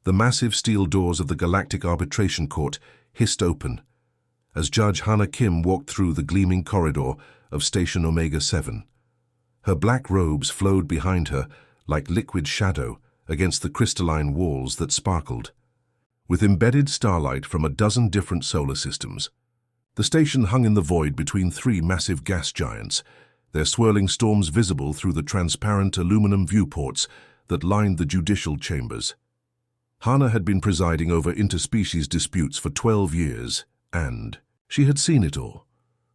The massive steel doors of the Galactic Arbitration Court hissed open as Judge Hannah Kim walked through the gleaming corridor of Station Omega-7. Her black robes flowed behind her like liquid shadow against the crystalline walls that sparkled, with embedded starlight from a dozen different solar systems. The station hung in the void between three massive gas giants, their swirling storms visible through the transparent aluminum viewports that lined the judicial chambers. Hannah had been presiding over interspecies disputes for 12 years, and she had seen it all.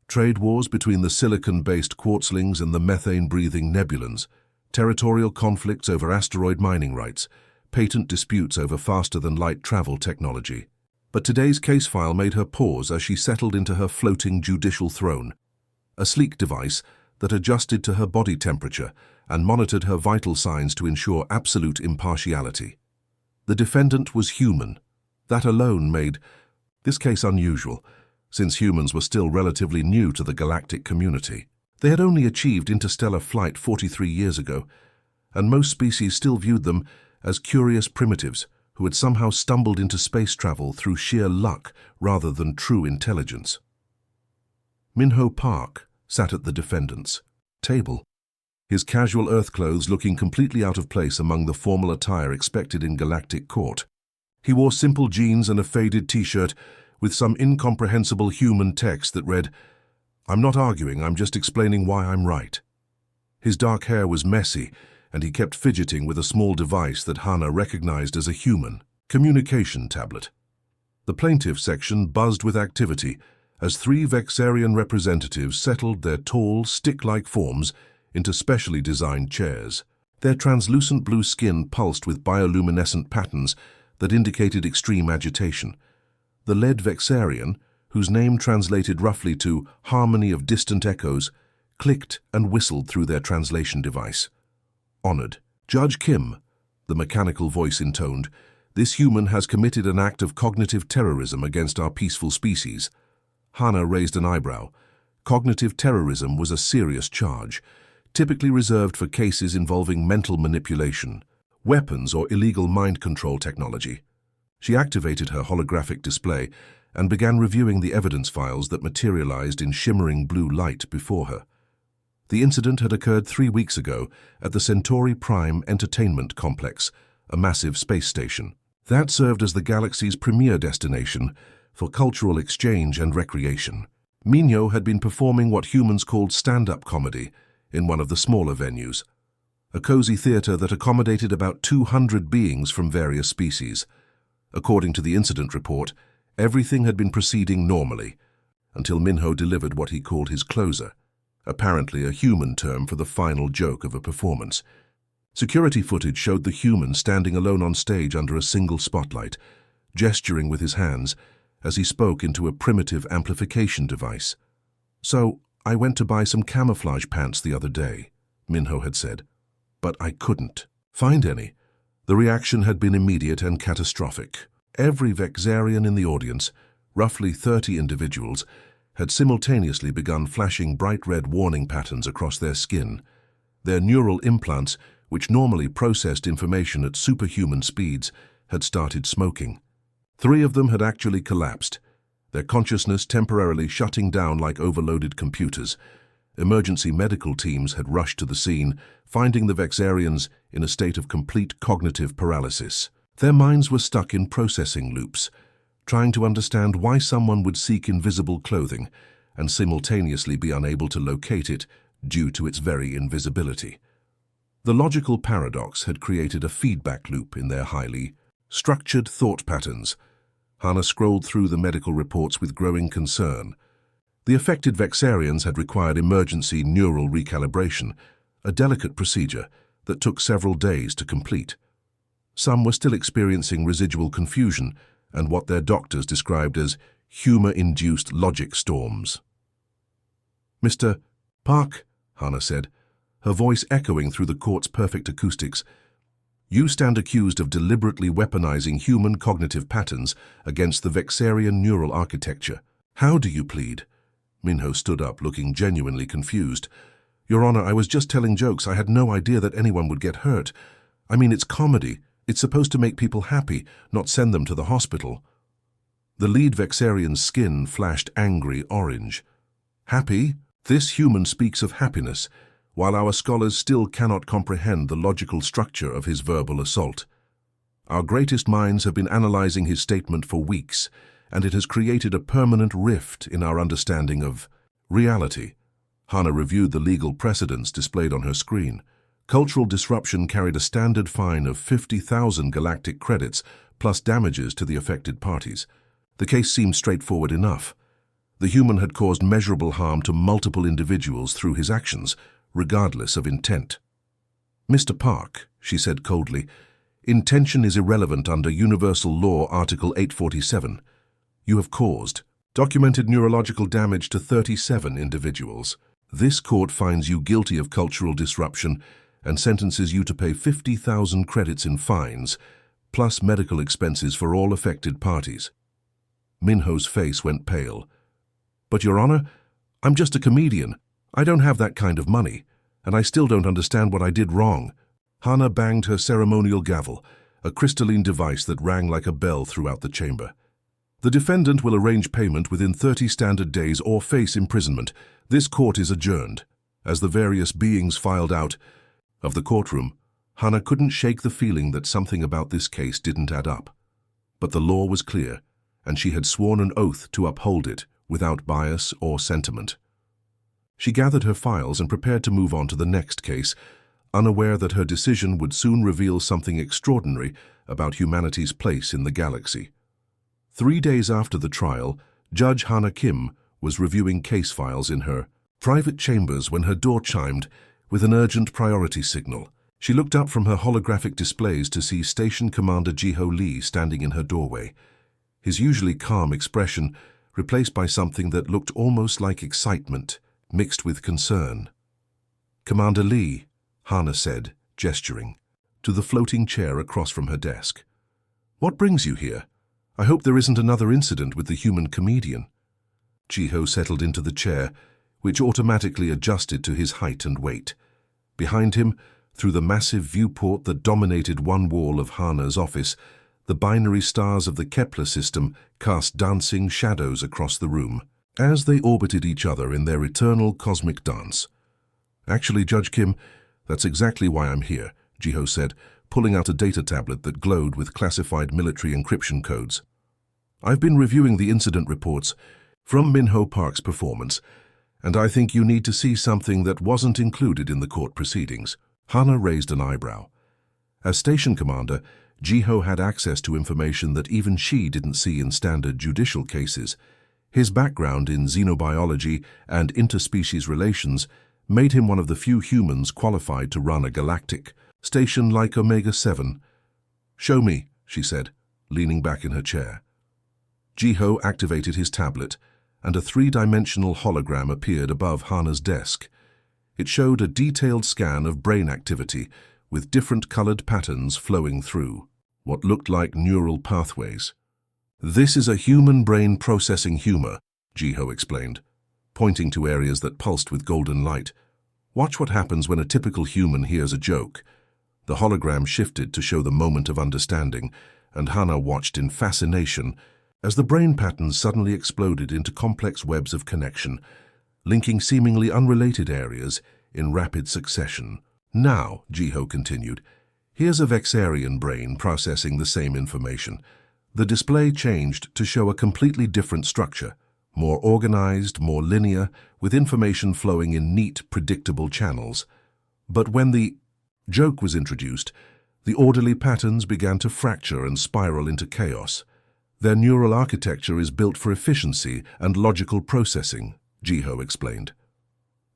Trade wars between the silicon-based quartzlings and the methane-breathing nebulans, territorial conflicts over asteroid mining rights, patent disputes over faster-than-light travel technology. But today's case file made her pause as she settled into her floating judicial throne, a sleek device that adjusted to her body temperature and monitored her vital signs to ensure absolute impartiality. The defendant was human. That alone made this case unusual, since humans were still relatively new to the galactic community. They had only achieved interstellar flight 43 years ago, and most species still viewed them as curious primitives who had somehow stumbled into space travel through sheer luck rather than true intelligence. Minho Park sat at the defendant's table, his casual Earth clothes looking completely out of place among the formal attire expected in Galactic Court. He wore simple jeans and a faded t-shirt with some incomprehensible human text that read, "I'm not arguing, I'm just explaining why I'm right." His dark hair was messy, and he kept fidgeting with a small device that Hannah recognized as a human communication tablet. The plaintiff section buzzed with activity as three Vexarian representatives settled their tall, stick-like forms into specially designed chairs. Their translucent blue skin pulsed with bioluminescent patterns that indicated extreme agitation. The lead Vexarian, whose name translated roughly to harmony of distant echoes, clicked and whistled through their translation device. Honored. Judge Kim, the mechanical voice intoned, this human has committed an act of cognitive terrorism against our peaceful species. Hannah raised an eyebrow. Cognitive terrorism was a serious charge, typically reserved for cases involving mental manipulation, weapons, or illegal mind control technology. She activated her holographic display and began reviewing the evidence files that materialized in shimmering blue light before her. The incident had occurred 3 weeks ago at the Centauri Prime Entertainment Complex, a massive space station. That served as the galaxy's premier destination for cultural exchange and recreation. Minho had been performing what humans called stand-up comedy in one of the smaller venues, a cozy theater that accommodated about 200 beings from various species. According to the incident report, everything had been proceeding normally, until Minho delivered what he called his closer, apparently a human term for the final joke of a performance. Security footage showed the human standing alone on stage under a single spotlight, gesturing with his hands as he spoke into a primitive amplification device. "So, I went to buy some camouflage pants the other day," Minho had said, "but I couldn't find any." The reaction had been immediate and catastrophic. Every Vexarian in the audience, roughly 30 individuals, had simultaneously begun flashing bright red warning patterns across their skin. Their neural implants, which normally processed information at superhuman speeds, had started smoking. 3 of them had actually collapsed, their consciousness temporarily shutting down like overloaded computers. Emergency medical teams had rushed to the scene, finding the Vexarians in a state of complete cognitive paralysis. Their minds were stuck in processing loops, trying to understand why someone would seek invisible clothing and simultaneously be unable to locate it due to its very invisibility. The logical paradox had created a feedback loop in their highly structured thought patterns. Hannah scrolled through the medical reports with growing concern. The affected Vexarians had required emergency neural recalibration, a delicate procedure that took several days to complete. Some were still experiencing residual confusion and what their doctors described as humor-induced logic storms. "Mr. Park," Hannah said, her voice echoing through the court's perfect acoustics, "you stand accused of deliberately weaponizing human cognitive patterns against the Vexarian neural architecture. How do you plead?" Minho stood up, looking genuinely confused. "Your Honor, I was just telling jokes. I had no idea that anyone would get hurt. I mean, it's comedy. It's supposed to make people happy, not send them to the hospital. The lead Vexarian's skin flashed angry orange. Happy? This human speaks of happiness, while our scholars still cannot comprehend the logical structure of his verbal assault. Our greatest minds have been analyzing his statement for weeks, and it has created a permanent rift in our understanding of reality. Hannah reviewed the legal precedents displayed on her screen. Cultural disruption carried a standard fine of 50,000 galactic credits, plus damages to the affected parties. The case seemed straightforward enough. The human had caused measurable harm to multiple individuals through his actions, regardless of intent. "Mr. Park," she said coldly, "intention is irrelevant under Universal Law Article 847. You have caused documented neurological damage to 37 individuals. This court finds you guilty of cultural disruption and sentences you to pay 50,000 credits in fines, plus medical expenses for all affected parties." Minho's face went pale. "But, Your Honor, I'm just a comedian. I don't have that kind of money, and I still don't understand what I did wrong." Hannah banged her ceremonial gavel, a crystalline device that rang like a bell throughout the chamber. "The defendant will arrange payment within 30 standard days or face imprisonment. This court is adjourned." As the various beings filed out of the courtroom, Hannah couldn't shake the feeling that something about this case didn't add up. But the law was clear, and she had sworn an oath to uphold it without bias or sentiment. She gathered her files and prepared to move on to the next case, unaware that her decision would soon reveal something extraordinary about humanity's place in the galaxy. 3 days after the trial, Judge Hannah Kim was reviewing case files in her private chambers when her door chimed with an urgent priority signal. She looked up from her holographic displays to see Station Commander Jiho Lee standing in her doorway, his usually calm expression replaced by something that looked almost like excitement, mixed with concern. "Commander Lee," Hannah said, gesturing to the floating chair across from her desk. "What brings you here? I hope there isn't another incident with the human comedian." Jiho settled into the chair, which automatically adjusted to his height and weight. Behind him, through the massive viewport that dominated one wall of Hannah's office, the binary stars of the Kepler system cast dancing shadows across the room, as they orbited each other in their eternal cosmic dance. "Actually, Judge Kim, that's exactly why I'm here," Jiho said, pulling out a data tablet that glowed with classified military encryption codes. "I've been reviewing the incident reports from Minho Park's performance, and I think you need to see something that wasn't included in the court proceedings." Hannah raised an eyebrow. As station commander, Jiho had access to information that even she didn't see in standard judicial cases. His background in xenobiology and interspecies relations made him one of the few humans qualified to run a galactic station like Omega-7. "Show me," she said, leaning back in her chair. Jiho activated his tablet, and a 3-dimensional hologram appeared above Hannah's desk. It showed a detailed scan of brain activity, with different colored patterns flowing through what looked like neural pathways. "This is a human brain processing humor," Jiho explained, pointing to areas that pulsed with golden light. "Watch what happens when a typical human hears a joke." The hologram shifted to show the moment of understanding, and Hannah watched in fascination as the brain patterns suddenly exploded into complex webs of connection, linking seemingly unrelated areas in rapid succession. "Now," Jiho continued, "here's a Vexarian brain processing the same information." The display changed to show a completely different structure, more organized, more linear, with information flowing in neat, predictable channels. But when the joke was introduced, the orderly patterns began to fracture and spiral into chaos. "Their neural architecture is built for efficiency and logical processing," Jiho explained.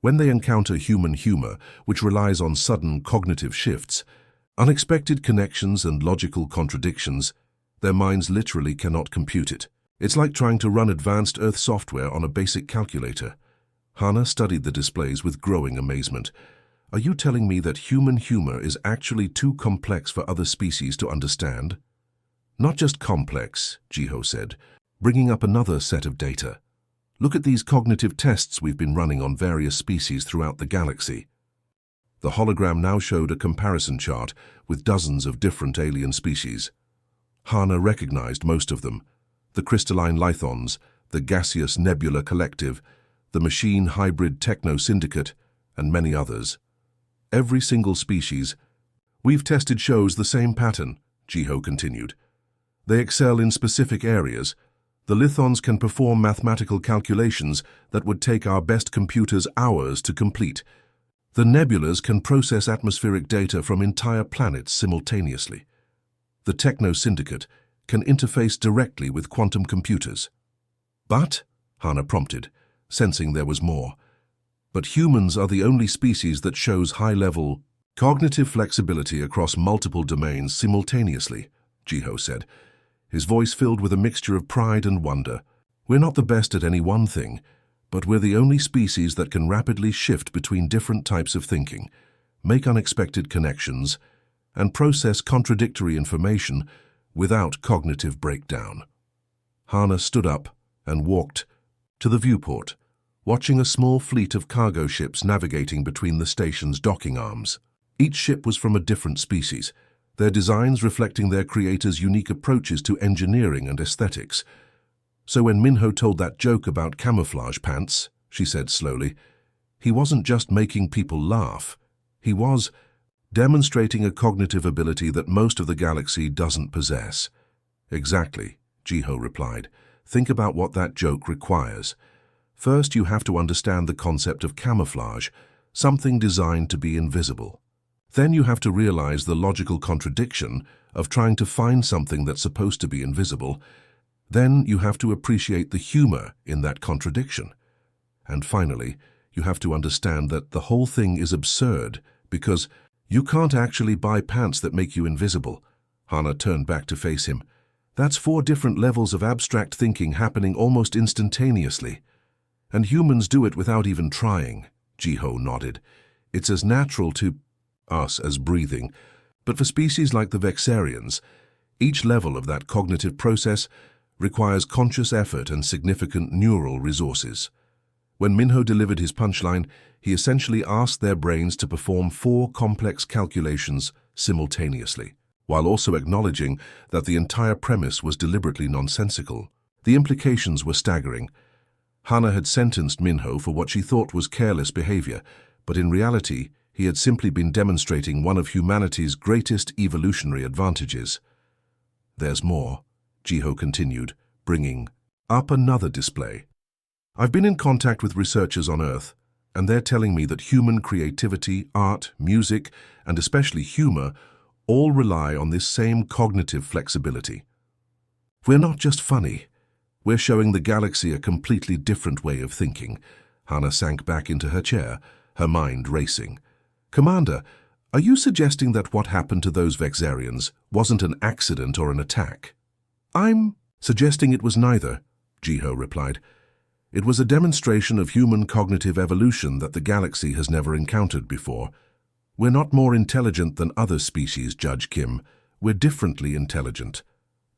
"When they encounter human humor, which relies on sudden cognitive shifts, unexpected connections and logical contradictions, their minds literally cannot compute it. It's like trying to run advanced Earth software on a basic calculator." Hannah studied the displays with growing amazement. "Are you telling me that human humor is actually too complex for other species to understand?" "Not just complex," Jiho said, bringing up another set of data. "Look at these cognitive tests we've been running on various species throughout the galaxy. The hologram now showed a comparison chart with dozens of different alien species. Hana recognized most of them: the crystalline Lithons, the gaseous nebula collective, the machine hybrid techno syndicate, and many others. Every single species. We've tested shows the same pattern, Jiho continued. They excel in specific areas. The Lithons can perform mathematical calculations that would take our best computers hours to complete. The nebulas can process atmospheric data from entire planets simultaneously. The Techno Syndicate can interface directly with quantum computers. But, Hana prompted, sensing there was more. But humans are the only species that shows high-level cognitive flexibility across multiple domains simultaneously, Jiho said, his voice filled with a mixture of pride and wonder. We're not the best at any one thing, but we're the only species that can rapidly shift between different types of thinking, make unexpected connections, and process contradictory information without cognitive breakdown. Hana stood up and walked to the viewport, watching a small fleet of cargo ships navigating between the station's docking arms. Each ship was from a different species, their designs reflecting their creators' unique approaches to engineering and aesthetics. So when Minho told that joke about camouflage pants, she said slowly, he wasn't just making people laugh. He was demonstrating a cognitive ability that most of the galaxy doesn't possess. Exactly, Jiho replied. Think about what that joke requires. First, you have to understand the concept of camouflage, something designed to be invisible. Then you have to realize the logical contradiction of trying to find something that's supposed to be invisible. Then you have to appreciate the humor in that contradiction. And finally, you have to understand that the whole thing is absurd because you can't actually buy pants that make you invisible. Hana turned back to face him. That's 4 different levels of abstract thinking happening almost instantaneously. And humans do it without even trying, Jiho nodded. It's as natural to us as breathing. But for species like the Vexarians, each level of that cognitive process requires conscious effort and significant neural resources. When Minho delivered his punchline, he essentially asked their brains to perform 4 complex calculations simultaneously, while also acknowledging that the entire premise was deliberately nonsensical. The implications were staggering. Hana had sentenced Minho for what she thought was careless behavior, but in reality, he had simply been demonstrating one of humanity's greatest evolutionary advantages. There's more, Jiho continued, bringing up another display. I've been in contact with researchers on Earth, and they're telling me that human creativity, art, music, and especially humor all rely on this same cognitive flexibility. We're not just funny. We're showing the galaxy a completely different way of thinking. Hana sank back into her chair, her mind racing. Commander, are you suggesting that what happened to those Vexarians wasn't an accident or an attack? I'm suggesting it was neither, Jiho replied. It was a demonstration of human cognitive evolution that the galaxy has never encountered before. We're not more intelligent than other species, Judge Kim. We're differently intelligent.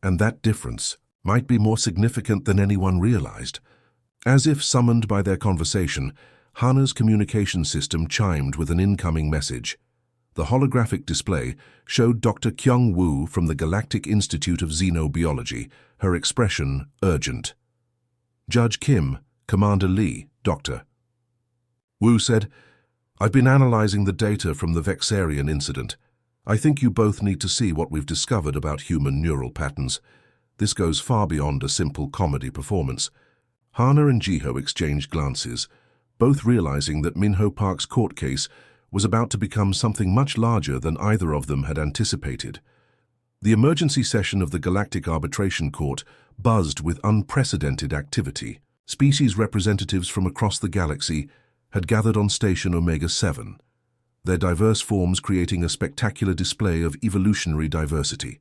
And that difference might be more significant than anyone realized. As if summoned by their conversation, Hana's communication system chimed with an incoming message. The holographic display showed Dr. Kyung Woo from the Galactic Institute of Xenobiology, her expression urgent. Judge Kim, Commander Lee, Doctor. Woo said, I've been analyzing the data from the Vexarian incident. I think you both need to see what we've discovered about human neural patterns. This goes far beyond a simple comedy performance. Hana and Jiho exchanged glances, both realizing that Minho Park's court case was about to become something much larger than either of them had anticipated. The emergency session of the Galactic Arbitration Court buzzed with unprecedented activity. Species representatives from across the galaxy had gathered on Station Omega-7, their diverse forms creating a spectacular display of evolutionary diversity.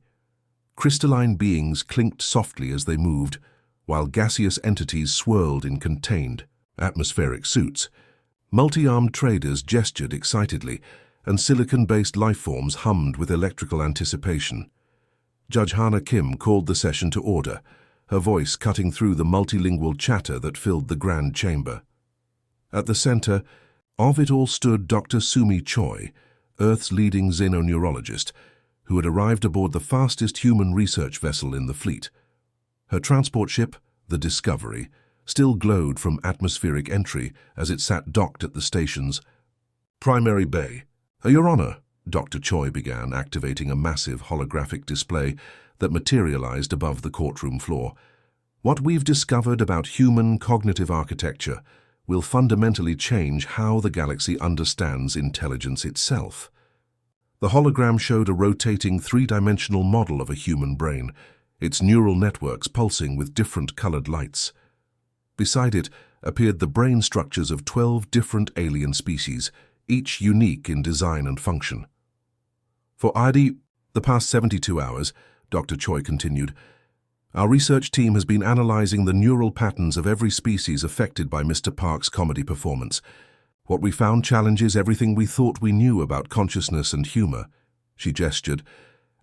Crystalline beings clinked softly as they moved, while gaseous entities swirled in contained, atmospheric suits. Multi-armed traders gestured excitedly, and silicon-based lifeforms hummed with electrical anticipation. Judge Hana Kim called the session to order, her voice cutting through the multilingual chatter that filled the grand chamber. At the center, Of it all stood Dr. Sumi Choi, Earth's leading xenoneurologist, who had arrived aboard the fastest human research vessel in the fleet. Her transport ship, the Discovery, still glowed from atmospheric entry as it sat docked at the station's primary bay. Your Honor, Dr. Choi began, activating a massive holographic display that materialized above the courtroom floor. What we've discovered about human cognitive architecture will fundamentally change how the galaxy understands intelligence itself. The hologram showed a rotating three-dimensional model of a human brain, its neural networks pulsing with different colored lights. Beside it appeared the brain structures of 12 different alien species, each unique in design and function. For the past 72 hours, Dr. Choi continued, our research team has been analyzing the neural patterns of every species affected by Mr. Park's comedy performance. What we found challenges everything we thought we knew about consciousness and humor. She gestured,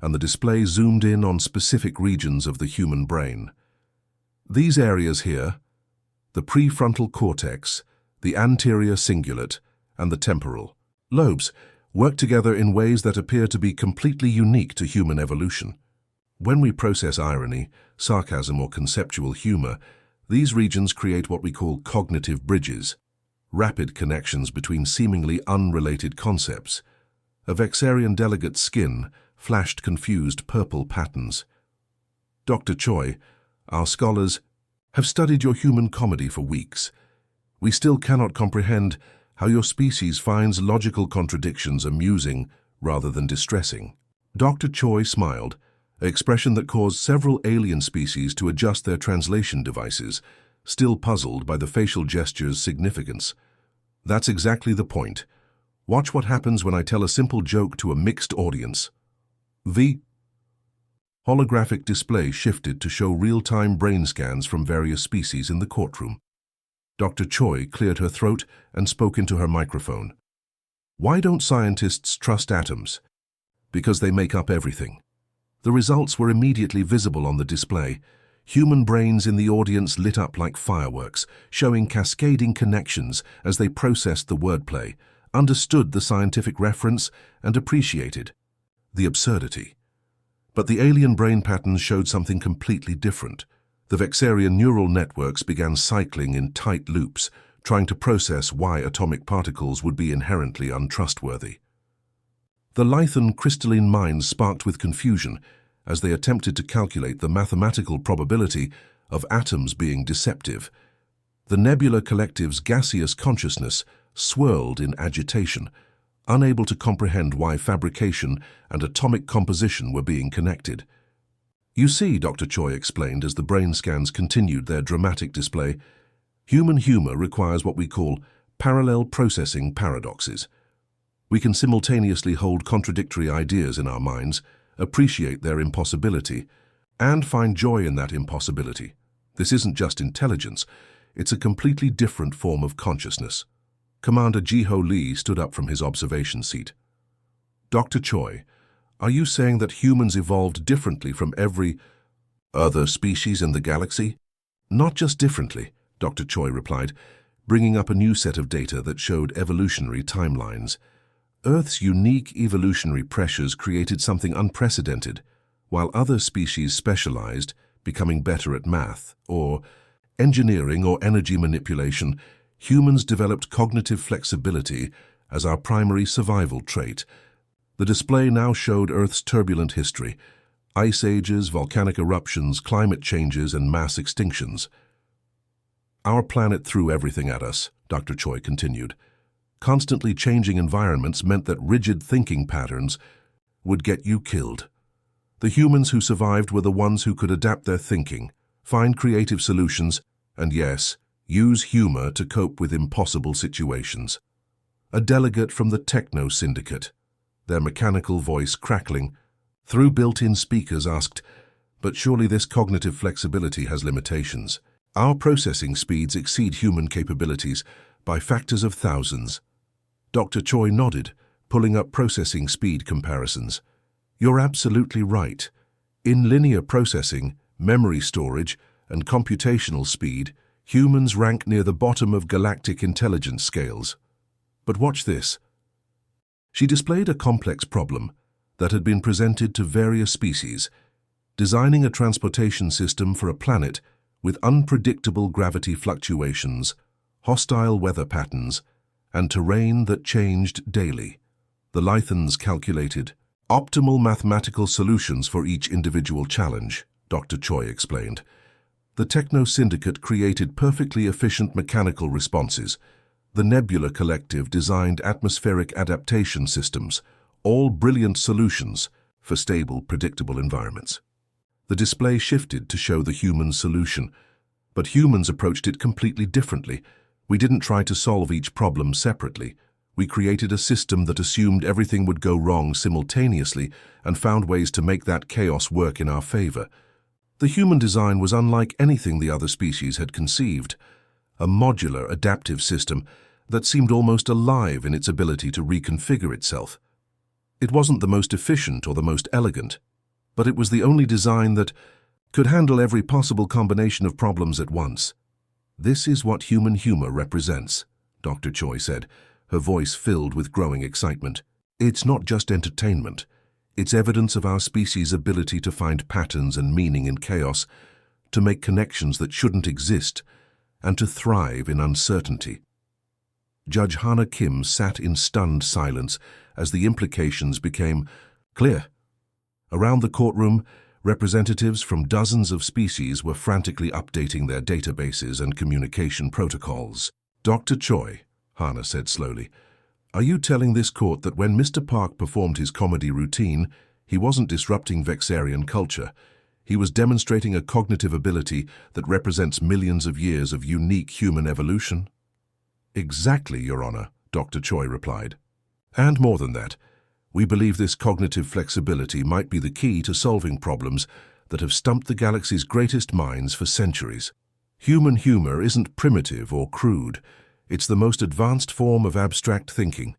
and the display zoomed in on specific regions of the human brain. These areas here, the prefrontal cortex, the anterior cingulate, and the temporal lobes, work together in ways that appear to be completely unique to human evolution. When we process irony, sarcasm, or conceptual humor, these regions create what we call cognitive bridges, rapid connections between seemingly unrelated concepts. A Vexarian delegate's skin flashed confused purple patterns. Dr. Choi, our scholars have studied your human comedy for weeks. We still cannot comprehend how your species finds logical contradictions amusing rather than distressing. Dr. Choi smiled, an expression that caused several alien species to adjust their translation devices, still puzzled by the facial gesture's significance. That's exactly the point. Watch what happens when I tell a simple joke to a mixed audience. The holographic display shifted to show real-time brain scans from various species in the courtroom. Dr. Choi cleared her throat and spoke into her microphone. Why don't scientists trust atoms? Because they make up everything. The results were immediately visible on the display. Human brains in the audience lit up like fireworks, showing cascading connections as they processed the wordplay, understood the scientific reference, and appreciated the absurdity. But the alien brain patterns showed something completely different. The Vexarian neural networks began cycling in tight loops, trying to process why atomic particles would be inherently untrustworthy. The Lythan crystalline minds sparked with confusion as they attempted to calculate the mathematical probability of atoms being deceptive. The Nebula Collective's gaseous consciousness swirled in agitation, unable to comprehend why fabrication and atomic composition were being connected. You see, Dr. Choi explained as the brain scans continued their dramatic display, human humor requires what we call parallel processing paradoxes. We can simultaneously hold contradictory ideas in our minds, appreciate their impossibility, and find joy in that impossibility. This isn't just intelligence, it's a completely different form of consciousness. Commander Ji-Ho Lee stood up from his observation seat. Dr. Choi, are you saying that humans evolved differently from every other species in the galaxy? Not just differently, Dr. Choi replied, bringing up a new set of data that showed evolutionary timelines. Earth's unique evolutionary pressures created something unprecedented, while other species specialized, becoming better at math, or engineering or energy manipulation. Humans developed cognitive flexibility as our primary survival trait. The display now showed Earth's turbulent history, ice ages, volcanic eruptions, climate changes, and mass extinctions. Our planet threw everything at us, Dr. Choi continued. Constantly changing environments meant that rigid thinking patterns would get you killed. The humans who survived were the ones who could adapt their thinking, find creative solutions, and yes, use humor to cope with impossible situations. A delegate from the Techno Syndicate, their mechanical voice crackling through built-in speakers, asked, "But surely this cognitive flexibility has limitations. Our processing speeds exceed human capabilities by factors of thousands." Dr. Choi nodded, pulling up processing speed comparisons. You're absolutely right. In linear processing, memory storage, and computational speed, humans rank near the bottom of galactic intelligence scales. But watch this. She displayed a complex problem that had been presented to various species, designing a transportation system for a planet with unpredictable gravity fluctuations, hostile weather patterns, and terrain that changed daily. The Lythans calculated optimal mathematical solutions for each individual challenge, Dr. Choi explained. The Techno Syndicate created perfectly efficient mechanical responses. The Nebula Collective designed atmospheric adaptation systems, all brilliant solutions for stable, predictable environments. The display shifted to show the human solution, but humans approached it completely differently. We didn't try to solve each problem separately. We created a system that assumed everything would go wrong simultaneously and found ways to make that chaos work in our favor. The human design was unlike anything the other species had conceived, a modular, adaptive system that seemed almost alive in its ability to reconfigure itself. It wasn't the most efficient or the most elegant, but it was the only design that could handle every possible combination of problems at once. "This is what human humor represents," Dr. Choi said, her voice filled with growing excitement. "It's not just entertainment. It's evidence of our species' ability to find patterns and meaning in chaos, to make connections that shouldn't exist, and to thrive in uncertainty." Judge Hana Kim sat in stunned silence as the implications became clear. Around the courtroom, representatives from dozens of species were frantically updating their databases and communication protocols. "Dr. Choi," Hana said slowly, "are you telling this court that when Mr. Park performed his comedy routine, he wasn't disrupting Vexarian culture? He was demonstrating a cognitive ability that represents millions of years of unique human evolution?" "Exactly, Your Honor," Dr. Choi replied. "And more than that, we believe this cognitive flexibility might be the key to solving problems that have stumped the galaxy's greatest minds for centuries. Human humor isn't primitive or crude. It's the most advanced form of abstract thinking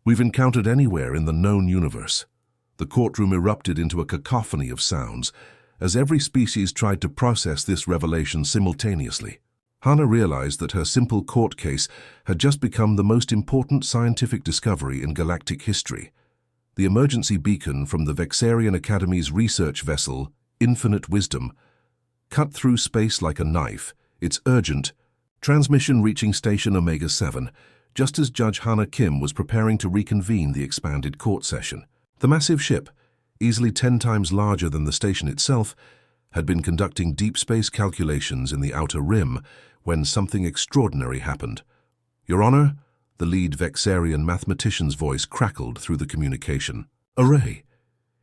we've encountered anywhere in the known universe." The courtroom erupted into a cacophony of sounds as every species tried to process this revelation simultaneously. Hana realized that her simple court case had just become the most important scientific discovery in galactic history. The emergency beacon from the Vexarian Academy's research vessel, Infinite Wisdom, cut through space like a knife, its urgent transmission reaching Station Omega-7, just as Judge Hana Kim was preparing to reconvene the expanded court session. The massive ship, easily 10 times larger than the station itself, had been conducting deep space calculations in the outer rim when something extraordinary happened. "Your Honor," the lead Vexarian mathematician's voice crackled through the communication. "A ray,"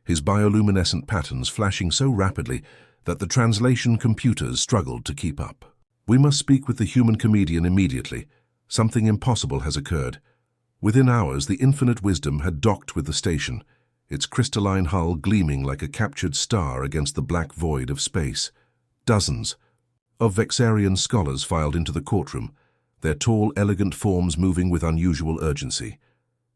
his bioluminescent patterns flashing so rapidly that the translation computers struggled to keep up. "We must speak with the human comedian immediately. Something impossible has occurred." Within hours, the Infinite Wisdom had docked with the station, its crystalline hull gleaming like a captured star against the black void of space. Dozens of Vexarian scholars filed into the courtroom, their tall, elegant forms moving with unusual urgency.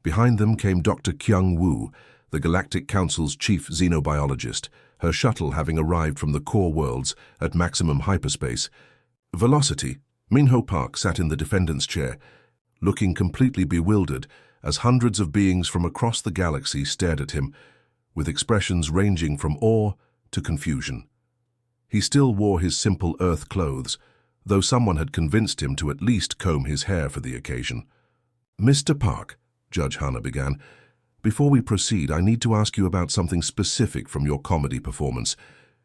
Behind them came Dr. Kyung Woo, the Galactic Council's chief xenobiologist, her shuttle having arrived from the core worlds at maximum hyperspace velocity. Minho Park sat in the defendant's chair, looking completely bewildered as hundreds of beings from across the galaxy stared at him, with expressions ranging from awe to confusion. He still wore his simple Earth clothes, though someone had convinced him to at least comb his hair for the occasion. "Mr. Park," Judge Hana began, "before we proceed, I need to ask you about something specific from your comedy performance.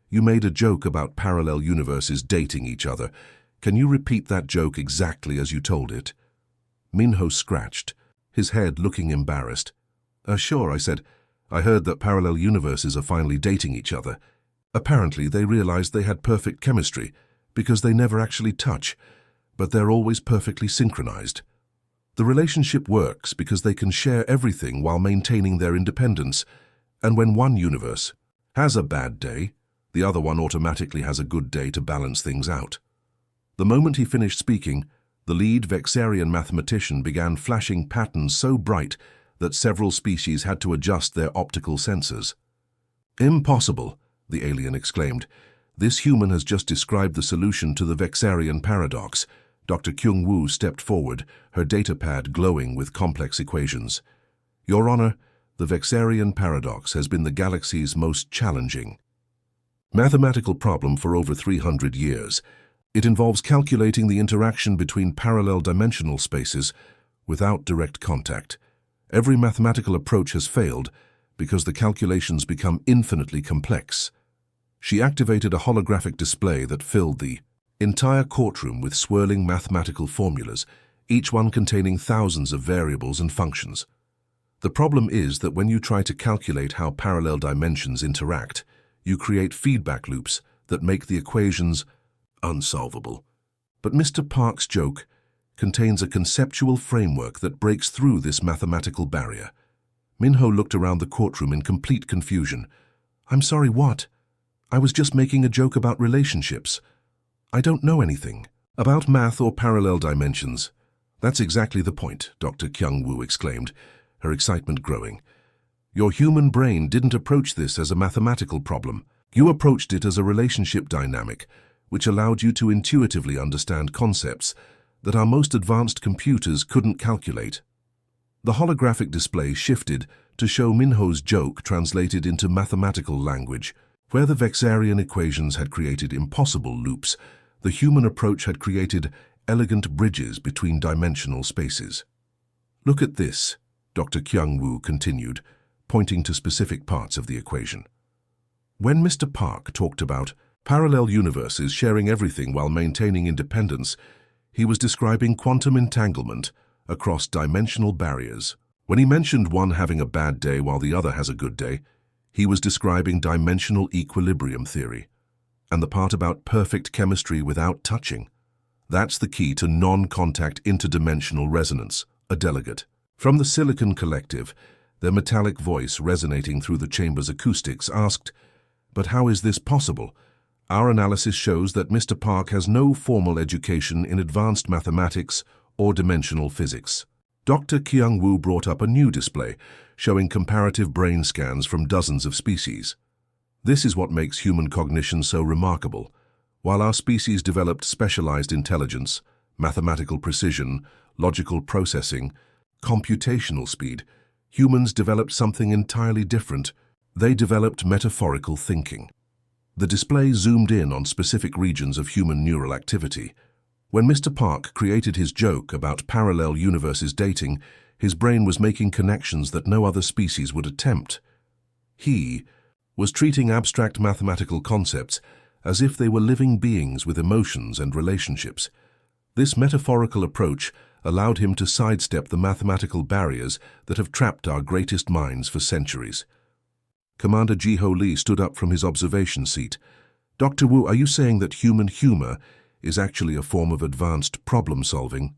You made a joke about parallel universes dating each other. Can you repeat that joke exactly as you told it?" Minho scratched, his head looking embarrassed. Sure," I said. "I heard that parallel universes are finally dating each other. Apparently, they realized they had perfect chemistry, because they never actually touch, but they're always perfectly synchronized. The relationship works because they can share everything while maintaining their independence, and when one universe has a bad day, the other one automatically has a good day to balance things out." The moment he finished speaking, the lead Vexarian mathematician began flashing patterns so bright that several species had to adjust their optical sensors. "Impossible," the alien exclaimed. "This human has just described the solution to the Vexarian paradox. Dr. Kyung-woo stepped forward, her datapad glowing with complex equations. Your Honor, the Vexarian paradox has been the galaxy's most challenging mathematical problem for over 300 years. It involves calculating the interaction between parallel dimensional spaces without direct contact. Every mathematical approach has failed because the calculations become infinitely complex. She activated a holographic display that filled the entire courtroom with swirling mathematical formulas, each one containing thousands of variables and functions. The problem is that when you try to calculate how parallel dimensions interact, you create feedback loops that make the equations unsolvable. But Mr. Park's joke contains a conceptual framework that breaks through this mathematical barrier. Minho looked around the courtroom in complete confusion. I'm sorry, what? I was just making a joke about relationships. I don't know anything about math or parallel dimensions. That's exactly the point, Dr. Kyung-woo exclaimed, her excitement growing. Your human brain didn't approach this as a mathematical problem. You approached it as a relationship dynamic, which allowed you to intuitively understand concepts that our most advanced computers couldn't calculate. The holographic display shifted to show Minho's joke translated into mathematical language. Where the Vexarian equations had created impossible loops, the human approach had created elegant bridges between dimensional spaces. Look at this, Dr. Kyung-woo continued, pointing to specific parts of the equation. When Mr. Park talked about parallel universes sharing everything while maintaining independence, he was describing quantum entanglement across dimensional barriers. When he mentioned one having a bad day while the other has a good day, he was describing dimensional equilibrium theory. And the part about perfect chemistry without touching. That's the key to non-contact interdimensional resonance, a delegate. From the Silicon Collective, their metallic voice resonating through the chamber's acoustics asked, "But how is this possible? Our analysis shows that Mr. Park has no formal education in advanced mathematics or dimensional physics." Dr. Kyung-woo brought up a new display, showing comparative brain scans from dozens of species. This is what makes human cognition so remarkable. While our species developed specialized intelligence, mathematical precision, logical processing, computational speed, humans developed something entirely different. They developed metaphorical thinking. The display zoomed in on specific regions of human neural activity. When Mr. Park created his joke about parallel universes dating, his brain was making connections that no other species would attempt. He was treating abstract mathematical concepts as if they were living beings with emotions and relationships. This metaphorical approach allowed him to sidestep the mathematical barriers that have trapped our greatest minds for centuries. Commander Ji-ho Lee stood up from his observation seat. Dr. Wu, are you saying that human humor is actually a form of advanced problem-solving?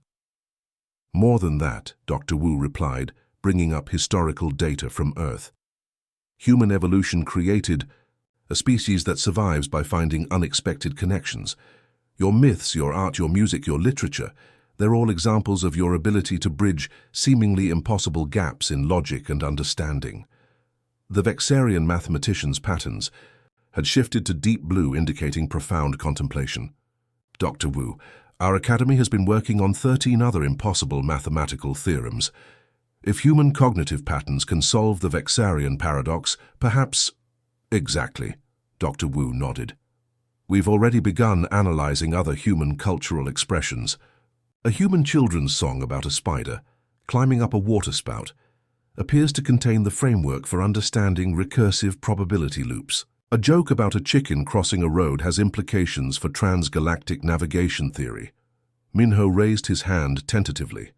More than that, Dr. Wu replied, bringing up historical data from Earth. Human evolution created a species that survives by finding unexpected connections. Your myths, your art, your music, your literature, they're all examples of your ability to bridge seemingly impossible gaps in logic and understanding. The Vexarian mathematicians' patterns had shifted to deep blue, indicating profound contemplation. Dr. Wu, our academy has been working on 13 other impossible mathematical theorems. If human cognitive patterns can solve the Vexarian paradox, perhaps... Exactly, Dr. Wu nodded. We've already begun analyzing other human cultural expressions. A human children's song about a spider climbing up a water spout appears to contain the framework for understanding recursive probability loops. A joke about a chicken crossing a road has implications for transgalactic navigation theory. Minho raised his hand tentatively.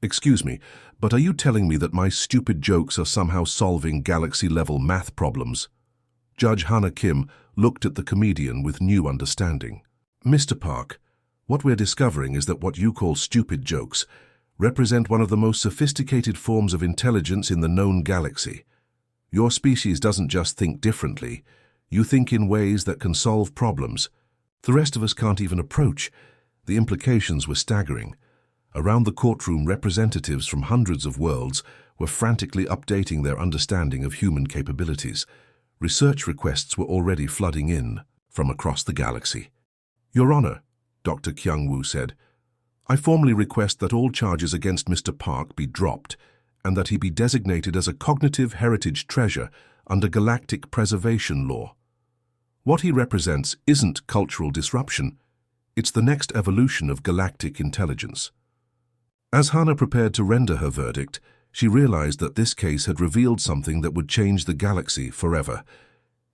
Excuse me, but are you telling me that my stupid jokes are somehow solving galaxy-level math problems? Judge Hana Kim looked at the comedian with new understanding. Mr. Park, what we're discovering is that what you call stupid jokes represent one of the most sophisticated forms of intelligence in the known galaxy. Your species doesn't just think differently, you think in ways that can solve problems the rest of us can't even approach. The implications were staggering. Around the courtroom, representatives from hundreds of worlds were frantically updating their understanding of human capabilities. Research requests were already flooding in from across the galaxy. Your Honor, Dr. Kyung-woo said, I formally request that all charges against Mr. Park be dropped and that he be designated as a cognitive heritage treasure under galactic preservation law. What he represents isn't cultural disruption, it's the next evolution of galactic intelligence. As Hannah prepared to render her verdict, she realized that this case had revealed something that would change the galaxy forever.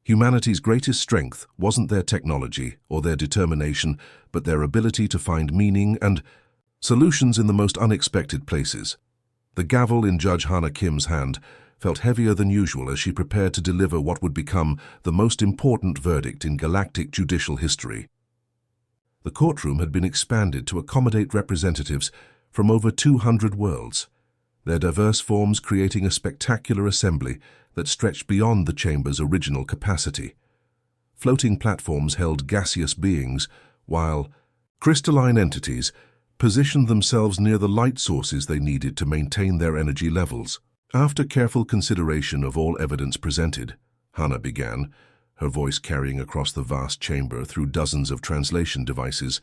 Humanity's greatest strength wasn't their technology or their determination, but their ability to find meaning and solutions in the most unexpected places. The gavel in Judge Hannah Kim's hand felt heavier than usual as she prepared to deliver what would become the most important verdict in galactic judicial history. The courtroom had been expanded to accommodate representatives from over 200 worlds, their diverse forms creating a spectacular assembly that stretched beyond the chamber's original capacity. Floating platforms held gaseous beings, while crystalline entities positioned themselves near the light sources they needed to maintain their energy levels. After careful consideration of all evidence presented, Hannah began, her voice carrying across the vast chamber through dozens of translation devices.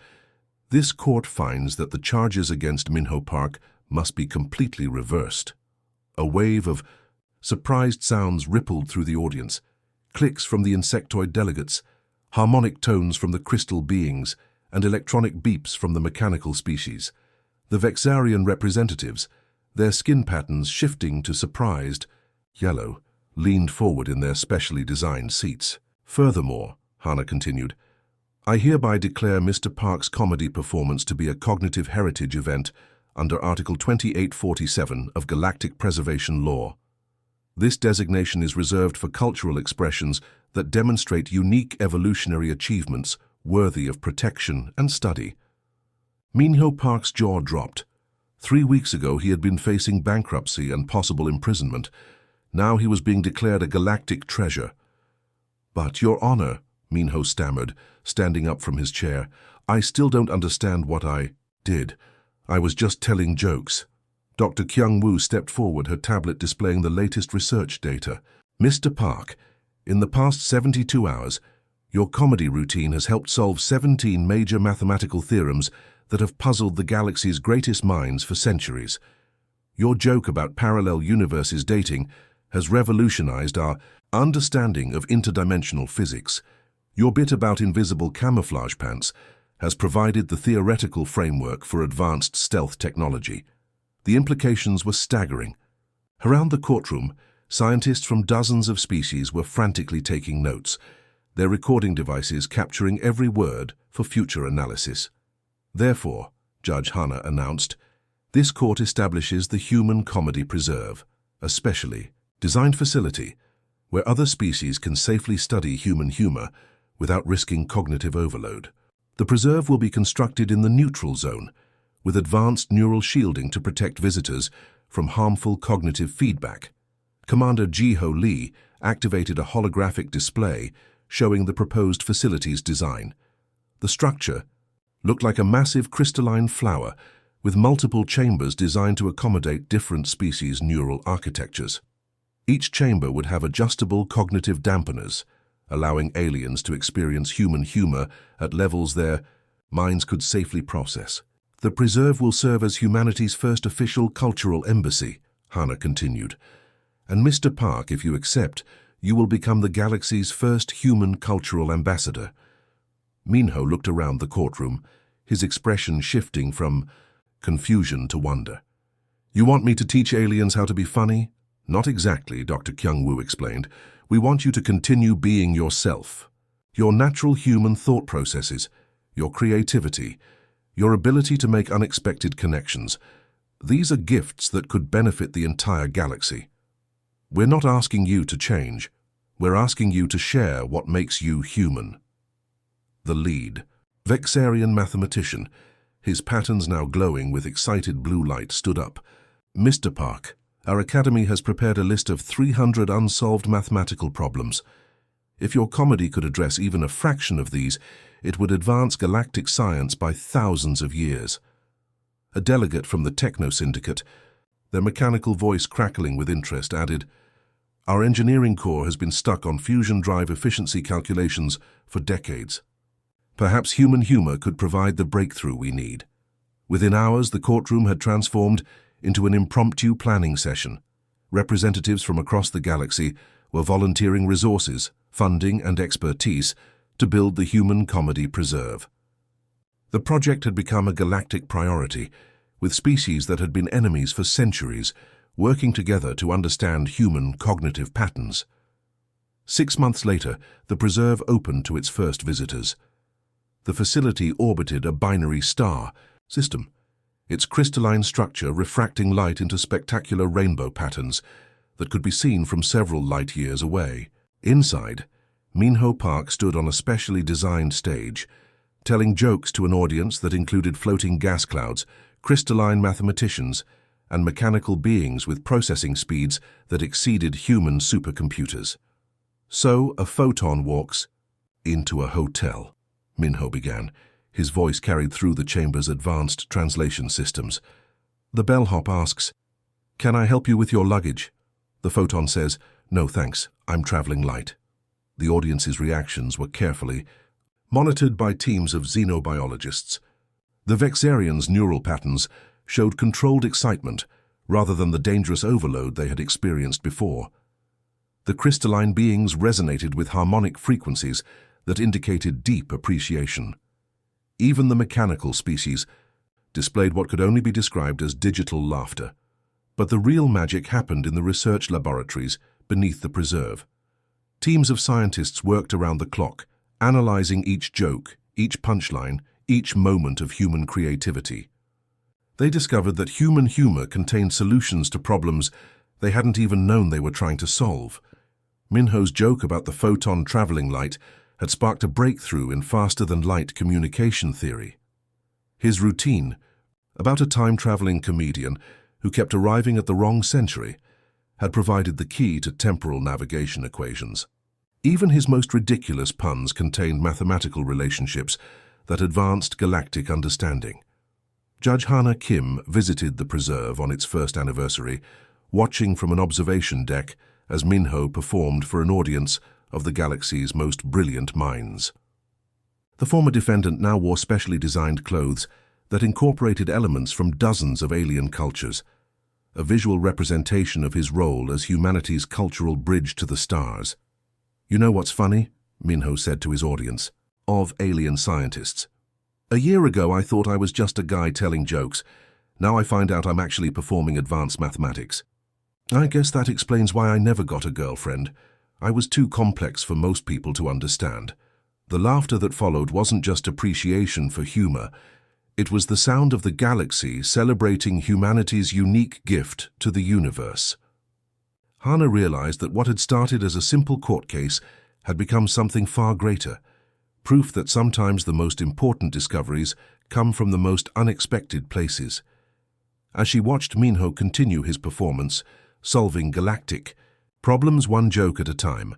This court finds that the charges against Minho Park must be completely reversed. A wave of surprised sounds rippled through the audience, clicks from the insectoid delegates, harmonic tones from the crystal beings, and electronic beeps from the mechanical species. The Vexarian representatives, their skin patterns shifting to surprised yellow, leaned forward in their specially designed seats. Furthermore, Hannah continued, I hereby declare Mr. Park's comedy performance to be a cognitive heritage event under Article 2847 of Galactic Preservation Law. This designation is reserved for cultural expressions that demonstrate unique evolutionary achievements worthy of protection and study. Minho Park's jaw dropped. 3 weeks ago he had been facing bankruptcy and possible imprisonment. Now he was being declared a galactic treasure. But, Your Honor, Minho stammered, standing up from his chair, I still don't understand what I did. I was just telling jokes. Dr. Kyung-woo stepped forward, her tablet displaying the latest research data. Mr. Park, in the past 72 hours, your comedy routine has helped solve 17 major mathematical theorems that have puzzled the galaxy's greatest minds for centuries. Your joke about parallel universes dating has revolutionized our understanding of interdimensional physics. Your bit about invisible camouflage pants has provided the theoretical framework for advanced stealth technology. The implications were staggering. Around the courtroom, scientists from dozens of species were frantically taking notes, their recording devices capturing every word for future analysis. Therefore, Judge Hannah announced, this court establishes the Human Comedy Preserve, a specially designed facility where other species can safely study human humor without risking cognitive overload. The preserve will be constructed in the neutral zone, with advanced neural shielding to protect visitors from harmful cognitive feedback. Commander Ji-ho Lee activated a holographic display showing the proposed facility's design. The structure looked like a massive crystalline flower with multiple chambers designed to accommodate different species' neural architectures. Each chamber would have adjustable cognitive dampeners, allowing aliens to experience human humor at levels their minds could safely process. The preserve will serve as humanity's first official cultural embassy, Hannah continued. And Mr. Park, if you accept, you will become the galaxy's first human cultural ambassador. Minho looked around the courtroom, his expression shifting from confusion to wonder. You want me to teach aliens how to be funny? Not exactly, Dr. Kyung-woo explained. We want you to continue being yourself. Your natural human thought processes, your creativity, your ability to make unexpected connections. These are gifts that could benefit the entire galaxy. We're not asking you to change. We're asking you to share what makes you human. The lead, Vexarian mathematician, his patterns now glowing with excited blue light, stood up. Mr. Park, our academy has prepared a list of 300 unsolved mathematical problems. If your comedy could address even a fraction of these, it would advance galactic science by thousands of years. A delegate from the Techno Syndicate, their mechanical voice crackling with interest, added, Our engineering core has been stuck on fusion drive efficiency calculations for decades. Perhaps human humor could provide the breakthrough we need. Within hours, the courtroom had transformed into an impromptu planning session. Representatives from across the galaxy were volunteering resources, funding, and expertise to build the human comedy preserve. The project had become a galactic priority, with species that had been enemies for centuries working together to understand human cognitive patterns. 6 months later, the preserve opened to its first visitors. The facility orbited a binary star system, its crystalline structure refracting light into spectacular rainbow patterns that could be seen from several light years away. Inside, Minho Park stood on a specially designed stage, telling jokes to an audience that included floating gas clouds, crystalline mathematicians, and mechanical beings with processing speeds that exceeded human supercomputers. So a photon walks into a hotel, Minho began. His voice carried through the chamber's advanced translation systems. The bellhop asks, "Can I help you with your luggage?" The photon says, "No thanks, I'm traveling light." The audience's reactions were carefully monitored by teams of xenobiologists. The Vexarians' neural patterns showed controlled excitement rather than the dangerous overload they had experienced before. The crystalline beings resonated with harmonic frequencies that indicated deep appreciation. Even the mechanical species displayed what could only be described as digital laughter. But the real magic happened in the research laboratories beneath the preserve. Teams of scientists worked around the clock, analyzing each joke, each punchline, each moment of human creativity. They discovered that human humor contained solutions to problems they hadn't even known they were trying to solve. Minho's joke about the photon traveling light had sparked a breakthrough in faster-than-light communication theory. His routine, about a time-traveling comedian who kept arriving at the wrong century, had provided the key to temporal navigation equations. Even his most ridiculous puns contained mathematical relationships that advanced galactic understanding. Judge Hana Kim visited the preserve on its first anniversary, watching from an observation deck as Minho performed for an audience of the galaxy's most brilliant minds. The former defendant now wore specially designed clothes that incorporated elements from dozens of alien cultures, a visual representation of his role as humanity's cultural bridge to the stars. "You know what's funny?" Minho said to his audience, of alien scientists. "A year ago I thought I was just a guy telling jokes. Now I find out I'm actually performing advanced mathematics. I guess that explains why I never got a girlfriend. I was too complex for most people to understand." The laughter that followed wasn't just appreciation for humor. It was the sound of the galaxy celebrating humanity's unique gift to the universe. Hana realized that what had started as a simple court case had become something far greater, proof that sometimes the most important discoveries come from the most unexpected places. As she watched Minho continue his performance, solving galactic problems one joke at a time,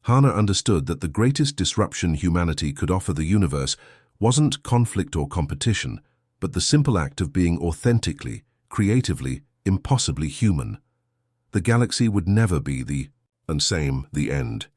Hana understood that the greatest disruption humanity could offer the universe wasn't conflict or competition, but the simple act of being authentically, creatively, impossibly human. The galaxy would never be the end.